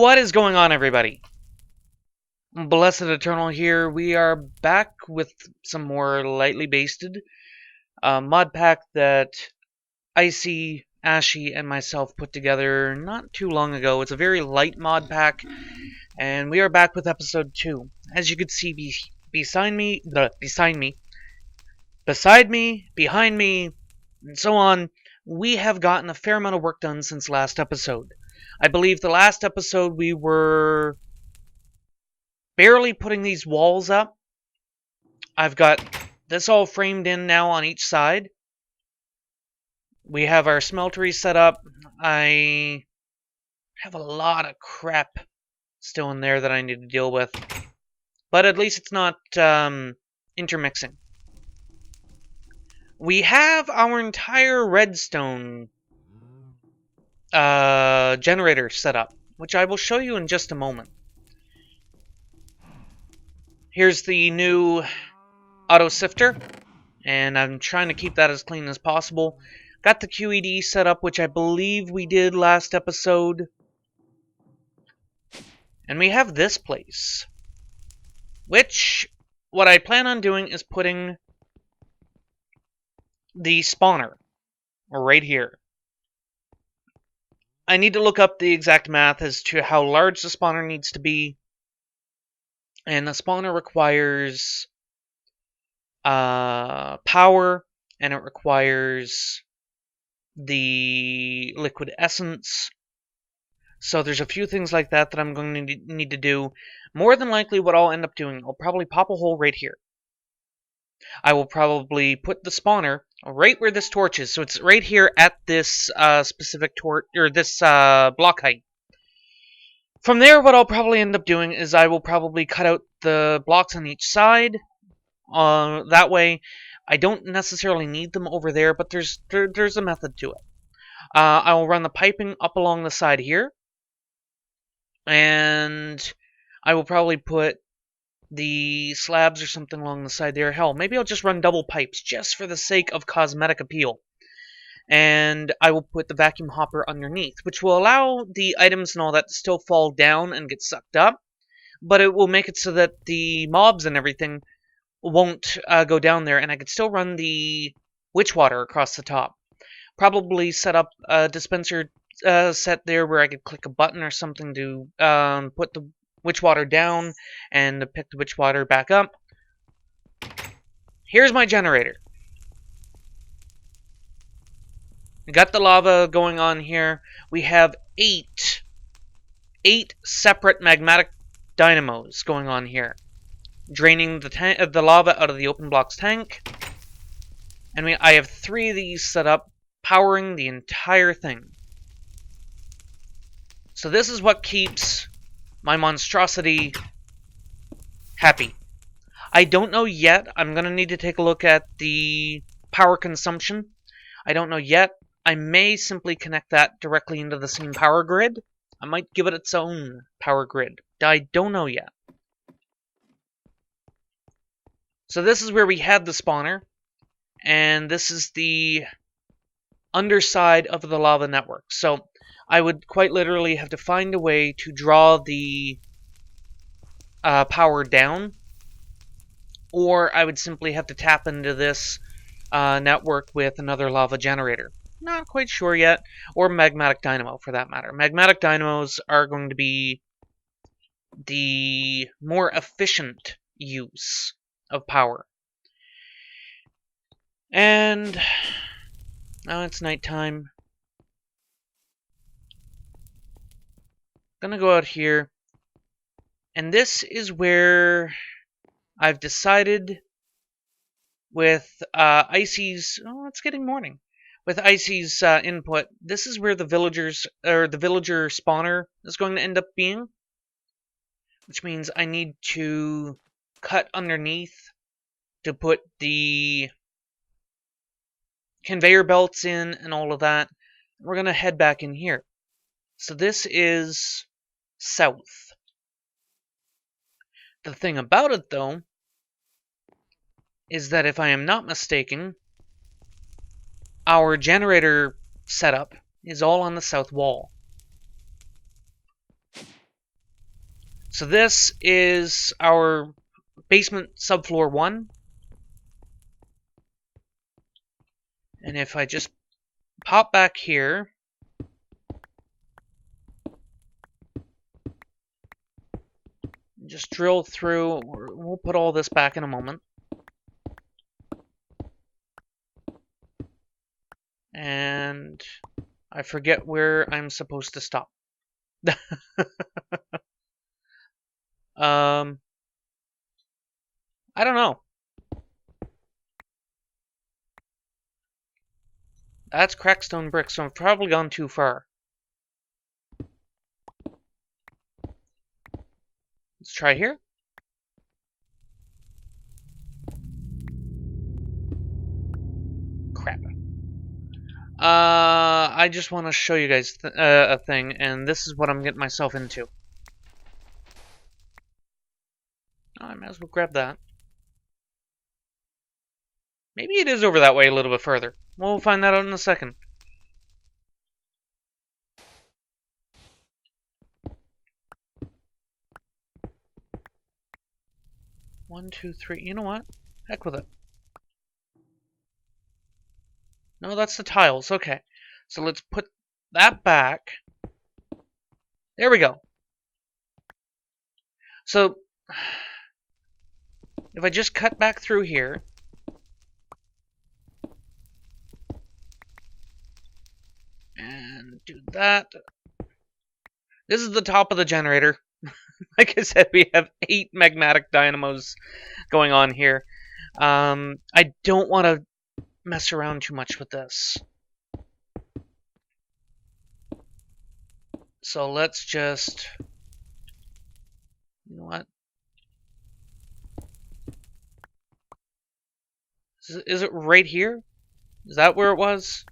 What is going on, everybody? Blessed Eternal here. We are back with some more lightly basted mod pack that Icy, Ashy, and myself put together not too long ago. It's a very light mod pack, and we are back with episode 2. As you can see beside me, behind me, and so on, we have gotten a fair amount of work done since last episode. I believe the last episode we were barely putting these walls up. I've got this all framed in now on each side. We have our smeltery set up. I have a lot of crap still in there that I need to deal with. But at least it's not intermixing. We have our entire redstone generator set up, which I will show you in just a moment. Here's the new auto sifter, and I'm trying to keep that as clean as possible. Got the QED set up, which I believe we did last episode. And we have this place, which what I plan on doing is putting the spawner right here. I need to look up the exact math as to how large the spawner needs to be. And the spawner requires power, and it requires the liquid essence. So there's a few things like that that I'm going to need to do. More than likely what I'll end up doing, I'll probably pop a hole right here. I will probably put the spawner right where this torch is. So it's right here at this specific torch, or this block height. From there, what I'll probably end up doing is I will probably cut out the blocks on each side. That way, I don't necessarily need them over there, but there's a method to it. I will run the piping up along the side here, and I will probably put the slabs or something along the side there. Hell, maybe I'll just run double pipes just for the sake of cosmetic appeal. And I will put the vacuum hopper underneath, which will allow the items and all that to still fall down and get sucked up, but it will make it so that the mobs and everything won't go down there, and I could still run the witch water across the top. Probably set up a dispenser set there where I could click a button or something to put the witch water down and pick the witch water back up. Here's my generator. We got the lava going on here. We have eight separate magmatic dynamos going on here, draining the lava out of the open blocks tank. And I have 3 of these set up, powering the entire thing. So this is what keeps my monstrosity happy. I don't know yet. I'm going to need to take a look at the power consumption. I don't know yet. I may simply connect that directly into the same power grid. I might give it its own power grid. I don't know yet. So this is where we had the spawner, and this is the underside of the lava network. So I would quite literally have to find a way to draw the power down, or I would simply have to tap into this network with another lava generator. Not quite sure yet, or magmatic dynamo for that matter. Magmatic dynamos are going to be the more efficient use of power. And now it's nighttime. Gonna go out here, and this is where I've decided with Icy's. Oh, it's getting morning. With Icy's input, this is where the villager spawner is going to end up being, which means I need to cut underneath to put the conveyor belts in and all of that. We're going to head back in here. So this is south. The thing about it, though, is that if I am not mistaken, our generator setup is all on the south wall. So this is our basement subfloor 1. And if I just pop back here, just drill through, we'll put all this back in a moment. And I forget where I'm supposed to stop. I don't know. That's crackstone brick, so I've probably gone too far. Let's try here. Crap. I just want to show you guys a thing, and this is what I'm getting myself into. Oh, I might as well grab that. Maybe it is over that way a little bit further. We'll find that out in a second. One, two, three. You know what? Heck with it. No, that's the tiles. Okay. So let's put that back. There we go. So, if I just cut back through here, and do that. This is the top of the generator. Like I said, we have 8 magmatic dynamos going on here. I don't want to mess around too much with this. So let's just... You know what? Is it right here? Is that where it was?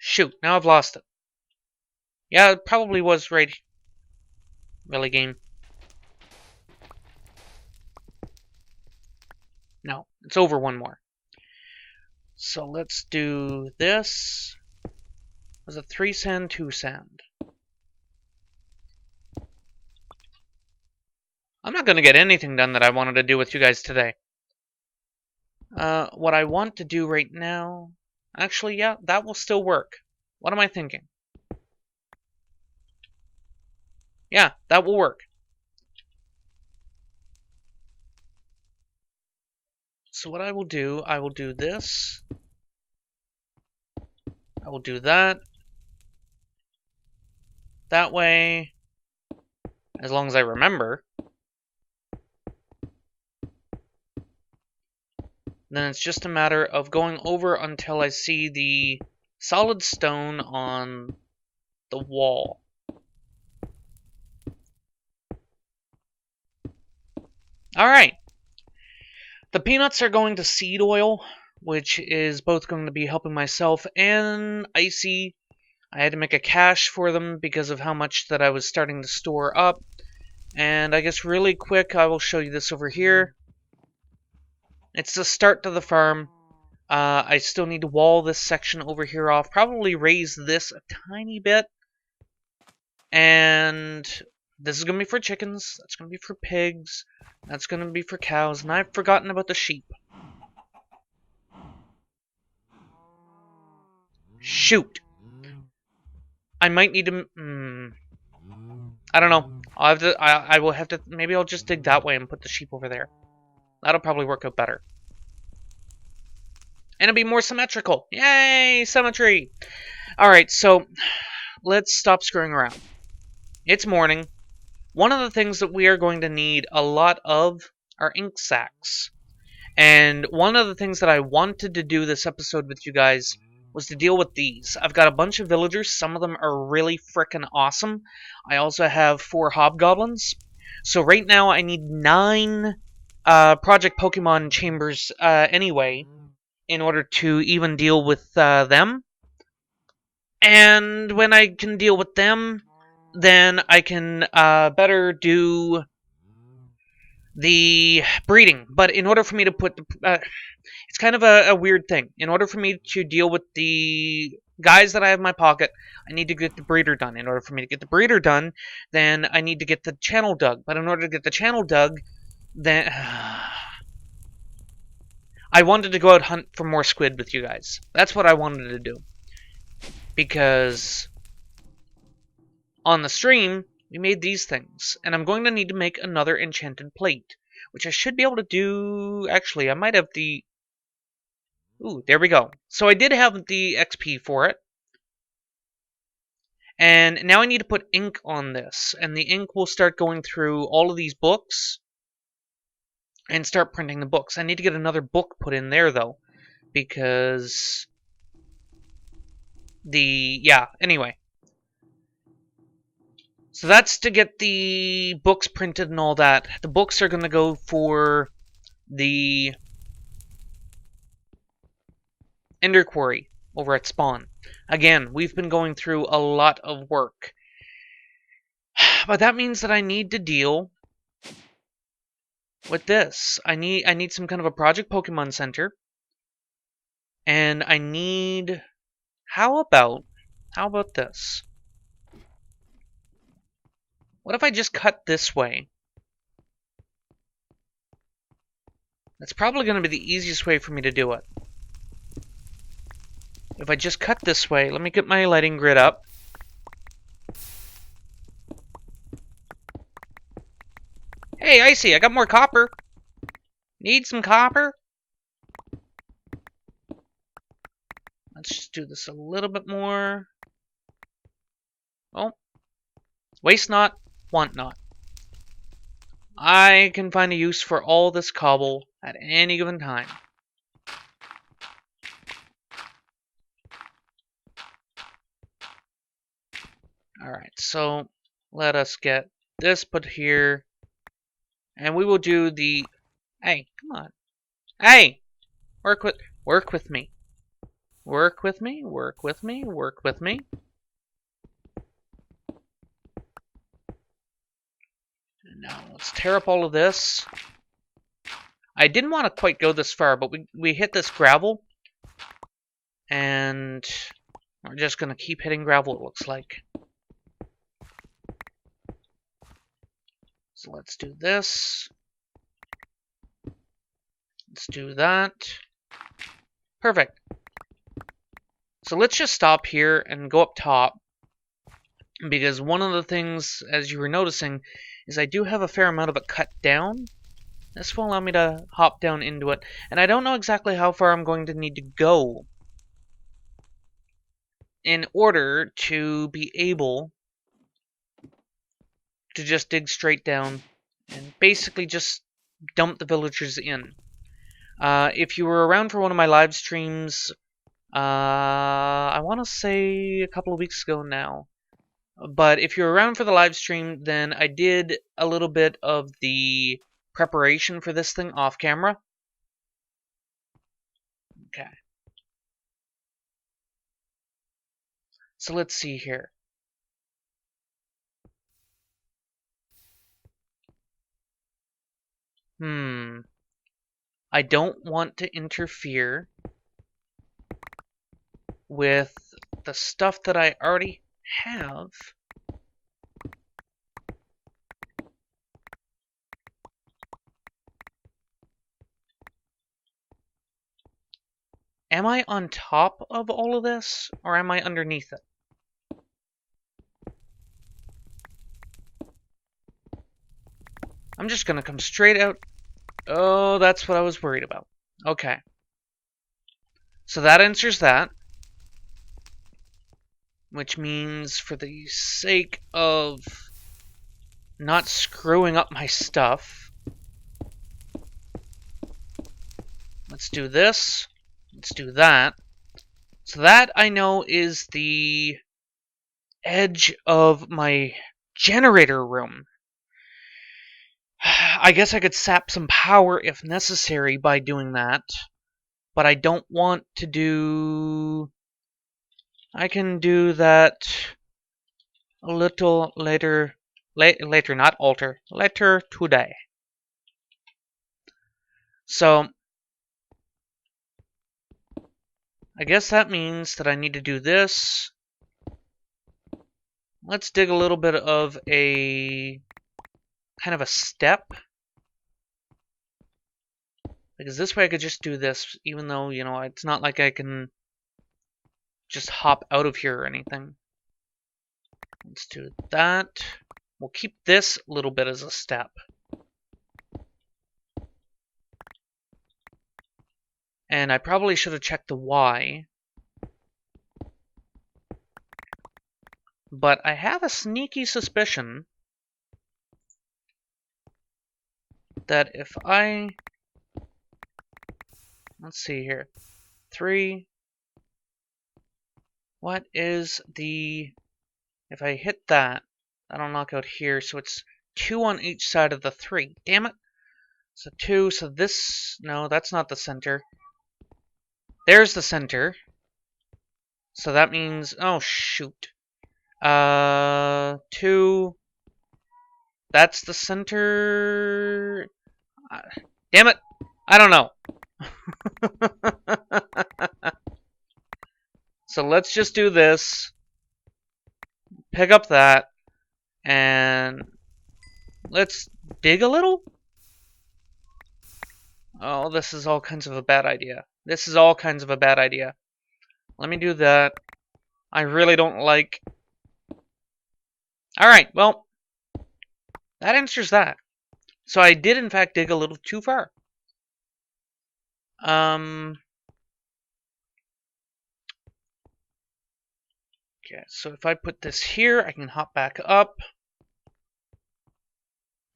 Shoot, now I've lost it. Yeah, it probably was right... Really, game? No, it's over one more. So let's do this. Was it 3 sand, 2 sand? I'm not going to get anything done that I wanted to do with you guys today. What I want to do right now... Actually, yeah, that will still work. What am I thinking? Yeah, that will work. So what I will do this. I will do that. That way, as long as I remember. Then it's just a matter of going over until I see the solid stone on the wall. Alright. The peanuts are going to seed oil, which is both going to be helping myself and Icy. I had to make a cache for them because of how much that I was starting to store up. And I guess really quick, I will show you this over here. It's the start to the farm. I still need to wall this section over here off. Probably raise this a tiny bit. And this is going to be for chickens. That's going to be for pigs. That's going to be for cows. And I've forgotten about the sheep. Shoot. I might need to... I don't know. I will have to... Maybe I'll just dig that way and put the sheep over there. That'll probably work out better. And it'll be more symmetrical. Yay! Symmetry! Alright, so... Let's stop screwing around. It's morning. One of the things that we are going to need a lot of are ink sacs. And one of the things that I wanted to do this episode with you guys was to deal with these. I've got a bunch of villagers. Some of them are really frickin' awesome. I also have 4 hobgoblins. So right now I need 9 Project Pokemon chambers anyway in order to even deal with them. And when I can deal with them, then I can better do the breeding. But in order for me to put... it's kind of a weird thing. In order for me to deal with the guys that I have in my pocket, I need to get the breeder done. In order for me to get the breeder done, then I need to get the channel dug. But in order to get the channel dug, then I wanted to go out hunt for more squid with you guys. That's what I wanted to do. Because on the stream, we made these things. And I'm going to need to make another enchanted plate. Which I should be able to do... Actually, I might have the... Ooh, there we go. So I did have the XP for it. And now I need to put ink on this. And the ink will start going through all of these books. And start printing the books. I need to get another book put in there, though. Because... anyway. So that's to get the books printed and all that. The books are going to go for the Ender Quarry over at Spawn. Again, we've been going through a lot of work. But that means that I need to deal with this. I need some kind of a Project Pokemon Center. And I need... How about this? What if I just cut this way? That's probably going to be the easiest way for me to do it. If I just cut this way, let me get my lighting grid up. Hey, Icy, I got more copper. Need some copper? Let's just do this a little bit more. Oh. Waste not, want not. I can find a use for all this cobble at any given time. Alright, so let us get this put here. And we will do the... Hey, come on. Hey! Work with me. Work with me, work with me, work with me. And now let's tear up all of this. I didn't want to quite go this far, but we hit this gravel. And we're just going to keep hitting gravel, it looks like. So let's do this. Let's do that. Perfect. So let's just stop here and go up top. Because one of the things, as you were noticing, is I do have a fair amount of it cut down. This will allow me to hop down into it. And I don't know exactly how far I'm going to need to go in order to be able to just dig straight down and basically just dump the villagers in. If you were around for one of my live streams, I want to say a couple of weeks ago now, but if you're around for the live stream, then I did a little bit of the preparation for this thing off camera. Okay. So let's see here. I don't want to interfere with the stuff that I already have. Am I on top of all of this, or am I underneath it? I'm just gonna come straight out. Oh, that's what I was worried about. Okay. So that answers that. Which means, for the sake of not screwing up my stuff, let's do this. Let's do that. So that, I know, is the edge of my generator room. I guess I could sap some power if necessary by doing that. But I don't want to do... I can do that a little later. Later, not alter. Later today. So... I guess that means that I need to do this. Let's dig a little bit of a kind of a step. Because this way I could just do this, even though, you know, it's not like I can just hop out of here or anything. Let's do that. We'll keep this little bit as a step. And I probably should have checked the Y. But I have a sneaky suspicion that if I... Let's see here. 3. What is the... If I hit that, that'll knock out here, so it's 2 on each side of the 3. Damn it! So 2, so this... No, that's not the center. There's the center. So that means... Oh, shoot. 2... That's the center... Damn it! I don't know. So let's just do this. Pick up that. And let's dig a little? Oh, this is all kinds of a bad idea. This is all kinds of a bad idea. Let me do that. I really don't like... Alright, well, that answers that. So I did, in fact, dig a little too far. Okay, so if I put this here, I can hop back up.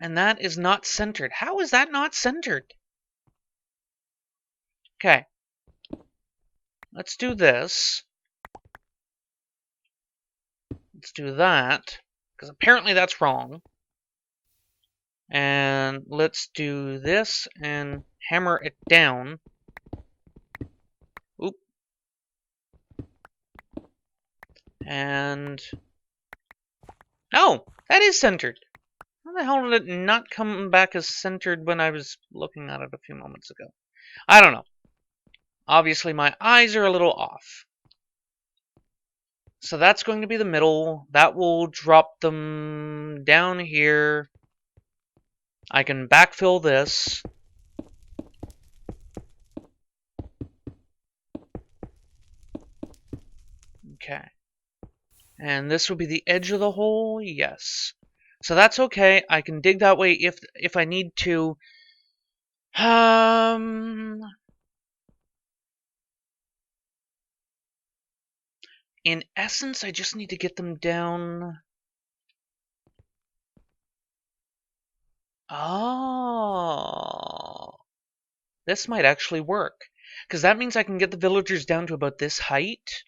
And that is not centered. How is that not centered? Okay. Let's do this. Let's do that. Because apparently that's wrong. And let's do this and hammer it down. Oop. And... No! That is centered! How the hell did it not come back as centered when I was looking at it a few moments ago? I don't know. Obviously my eyes are a little off. So that's going to be the middle. That will drop them down here. I can backfill this. Okay. And this will be the edge of the hole? Yes. So that's okay. I can dig that way if I need to. In essence, I just need to get them down. Oh. This might actually work. Because that means I can get the villagers down to about this height.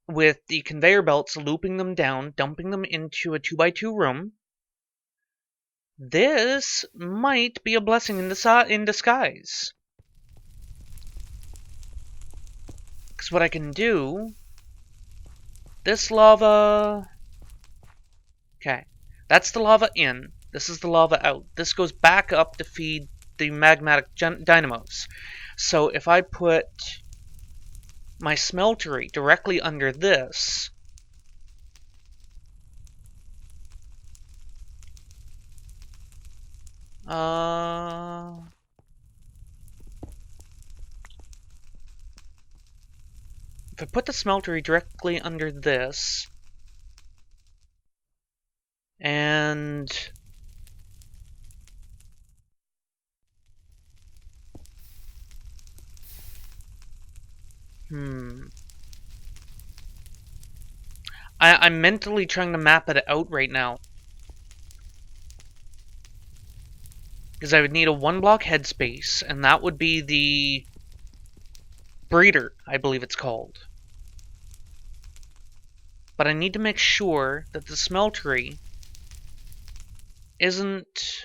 With the conveyor belts looping them down, dumping them into a 2x2 room. This might be a blessing in disguise. Because what I can do... This lava... Okay. That's the lava in. This is the lava out. This goes back up to feed the magmatic dynamos. So if I put my smeltery directly under this... If I put the smeltery directly under this, and I'm mentally trying to map it out right now. Because I would need a 1-block headspace, and that would be the breeder, I believe it's called. But I need to make sure that the smeltery isn't...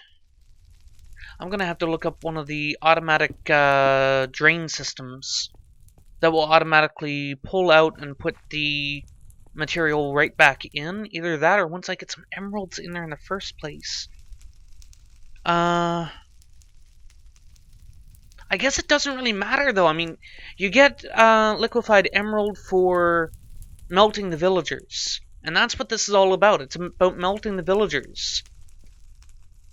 I'm going to have to look up one of the automatic drain systems that will automatically pull out and put the material right back in. Either that or once I get some emeralds in there in the first place. I I guess it doesn't really matter, though. I mean, you get liquefied emerald for melting the villagers. And that's what this is all about. It's about melting the villagers.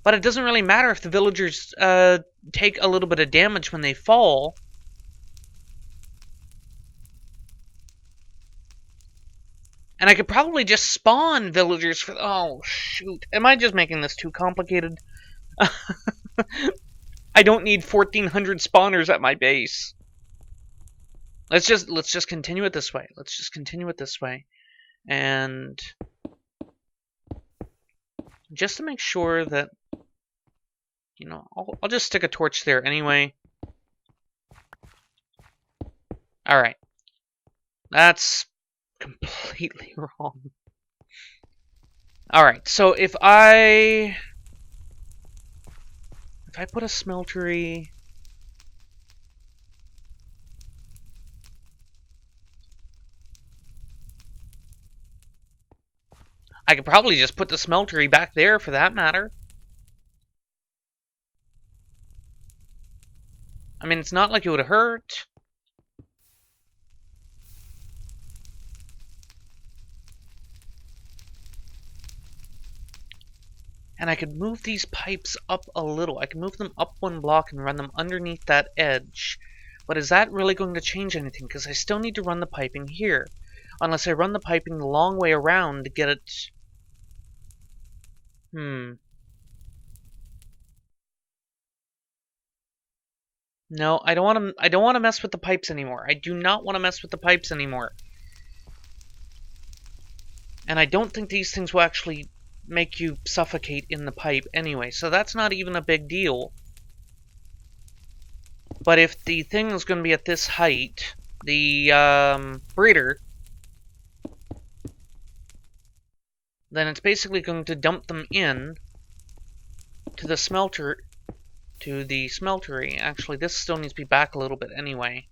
But it doesn't really matter if the villagers take a little bit of damage when they fall. And I could probably just spawn villagers for... Oh, shoot. Am I just making this too complicated? I don't need 1,400 spawners at my base. Let's just continue it this way. Let's just continue it this way. And just to make sure that, you know, I'll just stick a torch there anyway. Alright. That's completely wrong. Alright, so if I put a smeltery... I could probably just put the smeltery back there for that matter. I mean, it's not like it would hurt. And I could move these pipes up a little. I can move them up one block and run them underneath that edge. But is that really going to change anything? Because I still need to run the piping here. Unless I run the piping the long way around to get it... No, I don't want to mess with the pipes anymore. I do not want to mess with the pipes anymore. And I don't think these things will actually make you suffocate in the pipe anyway, so that's not even a big deal. But if the thing is going to be at this height, the breeder, then it's basically going to dump them in to the smelter, to the smeltery. Actually, this still needs to be back a little bit anyway.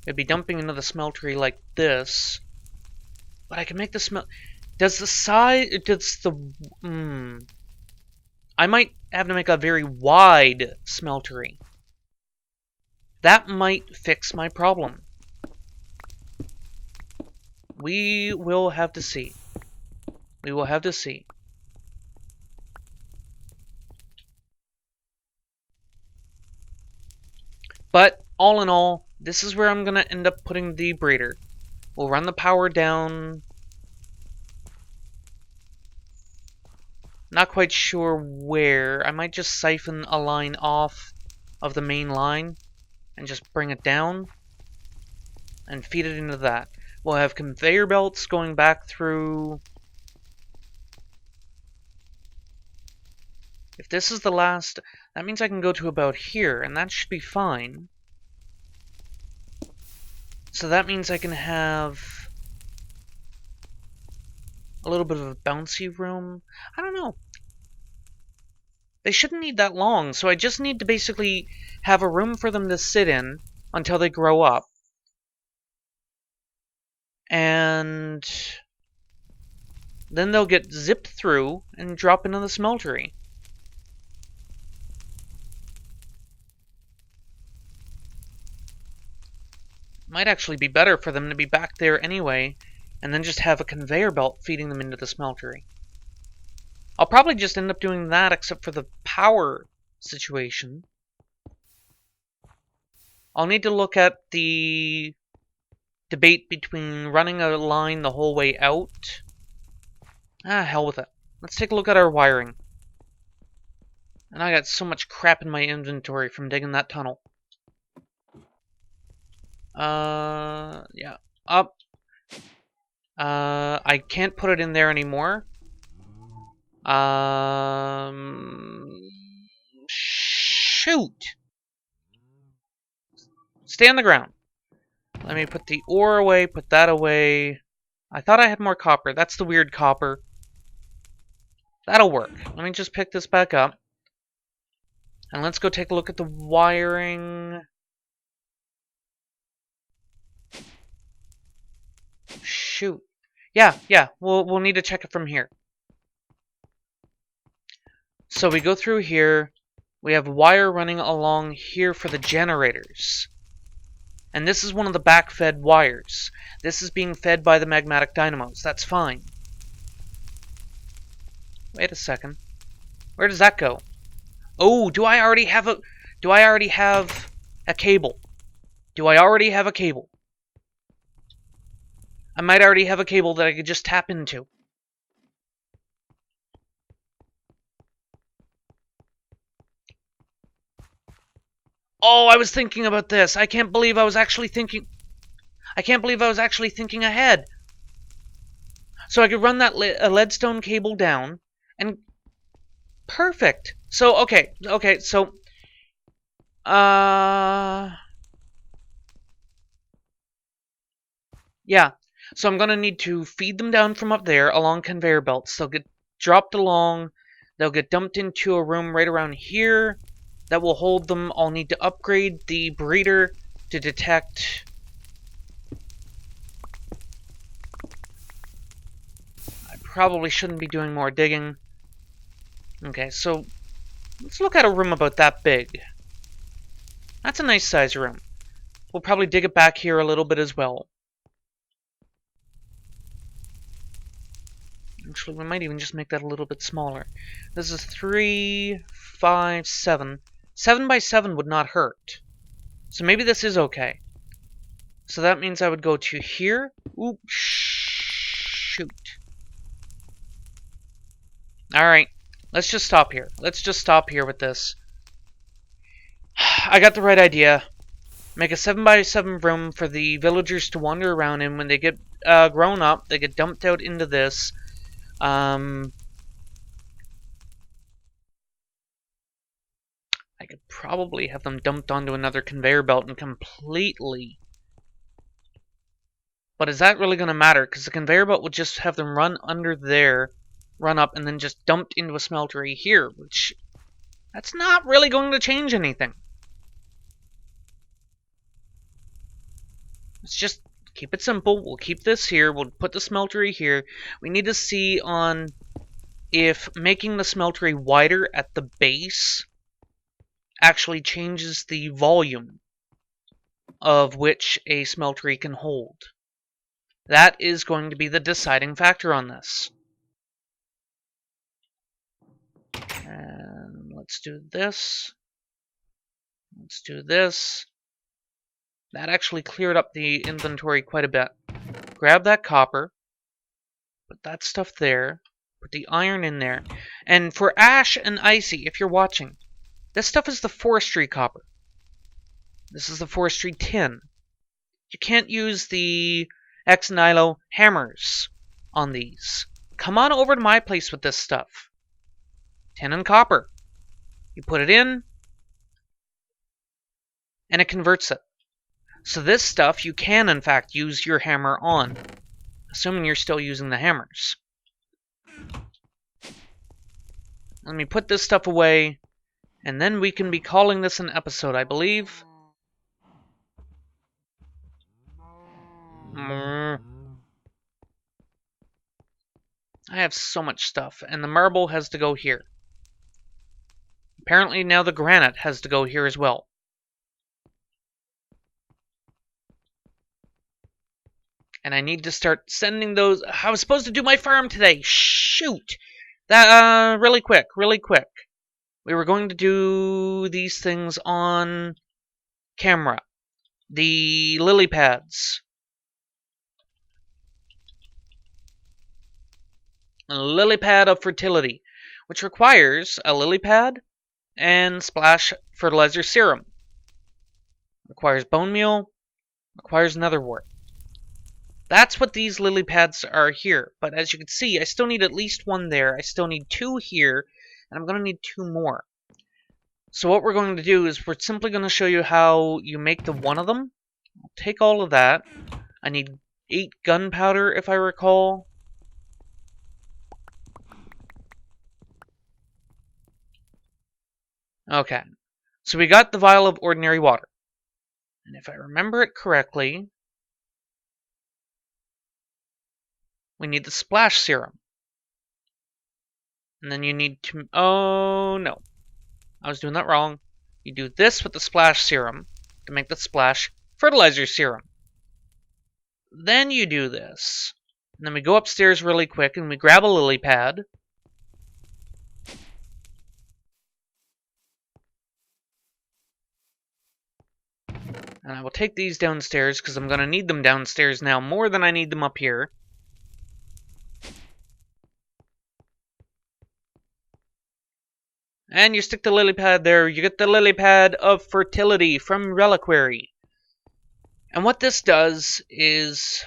It'd be dumping into the smeltery like this. But I can make the smel... Does the size... Does the... I might have to make a very wide smeltery. That might fix my problem. We will have to see. We will have to see. But, all in all, this is where I'm going to end up putting the breeder. We'll run the power down. Not quite sure where. I might just siphon a line off of the main line and just bring it down and feed it into that. We'll have conveyor belts going back through. If this is the last, that means I can go to about here, and that should be fine. So that means I can have a little bit of a bouncy room. I don't know. They shouldn't need that long, so I just need to basically have a room for them to sit in until they grow up. And then they'll get zipped through and drop into the smeltery. Might actually be better for them to be back there anyway, and then just have a conveyor belt feeding them into the smeltery. I'll probably just end up doing that except for the power situation. I'll need to look at the debate between running a line the whole way out. Ah, hell with it. Let's take a look at our wiring. And I got so much crap in my inventory from digging that tunnel. Yeah. Up. I can't put it in there anymore. Shoot! Stay on the ground. Let me put the ore away, put that away. I thought I had more copper. That's the weird copper. That'll work. Let me just pick this back up. And let's go take a look at the wiring. Shoot. Yeah, we'll need to check it from here. So we go through here. We have wire running along here for the generators. And this is one of the back-fed wires. This is being fed by the magmatic dynamos. That's fine. Wait a second. Where does that go? Oh, do I already have a cable? Do I already have a cable? I might already have a cable that I could just tap into. Oh, I was thinking about this. I can't believe I was actually thinking ahead. So I could run that leadstone cable down and perfect. So okay, so yeah. So I'm gonna need to feed them down from up there along conveyor belts. They'll get dropped along. They'll get dumped into a room right around here that will hold them. I'll need to upgrade the breeder to detect. I probably shouldn't be doing more digging. Okay, so let's look at a room about that big. That's a nice size room. We'll probably dig it back here a little bit as well. Actually, we might even just make that a little bit smaller. This is 3, 5, 7. 7 by 7 would not hurt. So maybe this is okay. So that means I would go to here. Oop, shoot. Alright, let's just stop here. Let's just stop here with this. I got the right idea. Make a 7 by 7 room for the villagers to wander around in. When they get grown up, they get dumped out into this. I could probably have them dumped onto another conveyor belt and completely... But is that really going to matter? Because the conveyor belt would just have them run under there, run up, and then just dumped into a smeltery here, which... That's not really going to change anything. Let's just keep it simple. We'll keep this here. We'll put the smeltery here. We need to see on if making the smeltery wider at the base actually changes the volume of which a smeltery can hold. That is going to be the deciding factor on this. And let's do this. Let's do this. That actually cleared up the inventory quite a bit. Grab that copper. Put that stuff there. Put the iron in there. And for Ash and Icy, if you're watching, this stuff is the forestry copper. This is the forestry tin. You can't use the ex-nihilo hammers on these. Come on over to my place with this stuff. Tin and copper. You put it in, and it converts it. So this stuff you can, in fact, use your hammer on, assuming you're still using the hammers. Let me put this stuff away, and then we can be calling this an episode, I believe. I have so much stuff, and the marble has to go here. Apparently now the granite has to go here as well. And I need to start sending those... I was supposed to do my farm today! Shoot! That, really quick. We were going to do these things on camera. The lily pads. A lily pad of fertility, which requires a lily pad and splash fertilizer serum. Requires bone meal. Requires nether wart. That's what these lily pads are here. But as you can see, I still need at least one there. I still need 2 here. And I'm going to need 2 more. So what we're going to do is we're simply going to show you how you make the one of them. I'll take all of that. I need 8 gunpowder, if I recall. Okay. So we got the vial of ordinary water. And if I remember it correctly, we need the splash serum. And then you need to... Oh, no. I was doing that wrong. You do this with the splash serum to make the splash fertilizer serum. Then you do this. And then we go upstairs really quick and we grab a lily pad. And I will take these downstairs because I'm going to need them downstairs now more than I need them up here. And you stick the lily pad there. You get the lily pad of fertility from Reliquary. And what this does is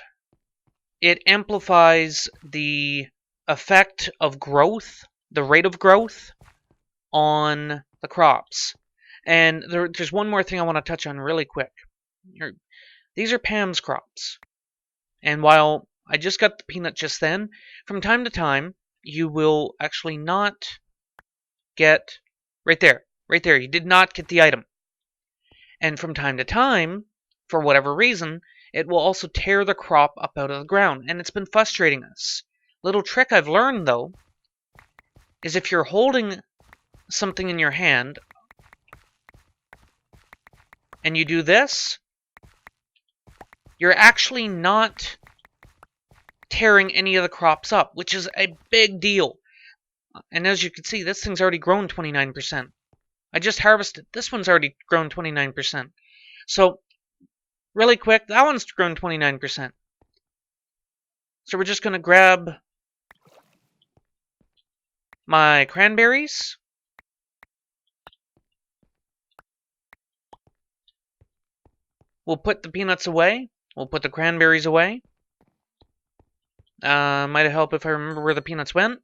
it amplifies the effect of growth, the rate of growth on the crops. And there's one more thing I want to touch on really quick. These are Pam's crops. And while I just got the peanut just then, from time to time, you will actually not get... Right there, you did not get the item. And from time to time, for whatever reason, it will also tear the crop up out of the ground, and it's been frustrating us. Little trick I've learned, though, is if you're holding something in your hand, and you do this, you're actually not tearing any of the crops up, which is a big deal. And as you can see, this thing's already grown 29%. I just harvested. This one's already grown 29%. So, really quick, that one's grown 29%. So we're just going to grab my cranberries. We'll put the peanuts away. We'll put the cranberries away. Might help if I remember where the peanuts went.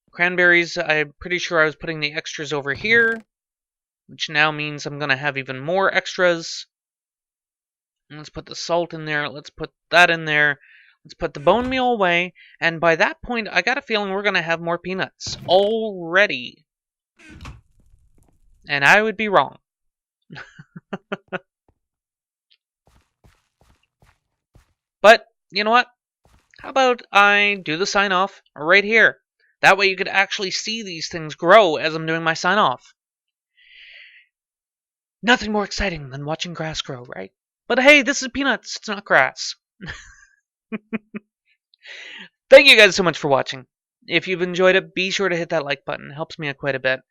Cranberries, I'm pretty sure I was putting the extras over here, which now means I'm going to have even more extras. Let's put the salt in there. Let's put that in there. Let's put the bone meal away. And by that point, I got a feeling we're going to have more peanuts already. And I would be wrong. But, you know what? How about I do the sign-off right here? That way you could actually see these things grow as I'm doing my sign-off. Nothing more exciting than watching grass grow, right? But hey, this is peanuts. It's not grass. Thank you guys so much for watching. If you've enjoyed it, be sure to hit that like button. It helps me out quite a bit.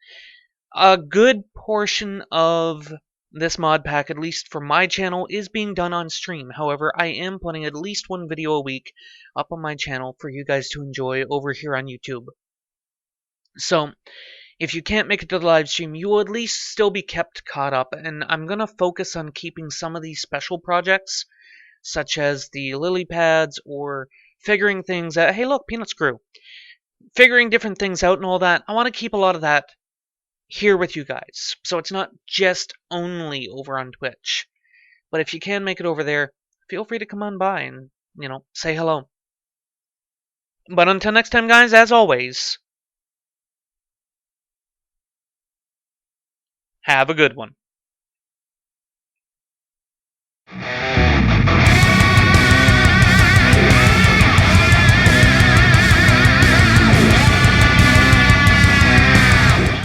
A good portion of this mod pack, at least for my channel, is being done on stream. However, I am putting at least one video a week up on my channel for you guys to enjoy over here on YouTube. So, if you can't make it to the live stream, you will at least still be kept caught up, and I'm going to focus on keeping some of these special projects, such as the lily pads, or figuring things out. Hey look, peanuts grew. Figuring different things out and all that. I want to keep a lot of that here with you guys, so it's not just only over on Twitch. But if you can make it over there, feel free to come on by and, say hello. But until next time, guys, as always, have a good one.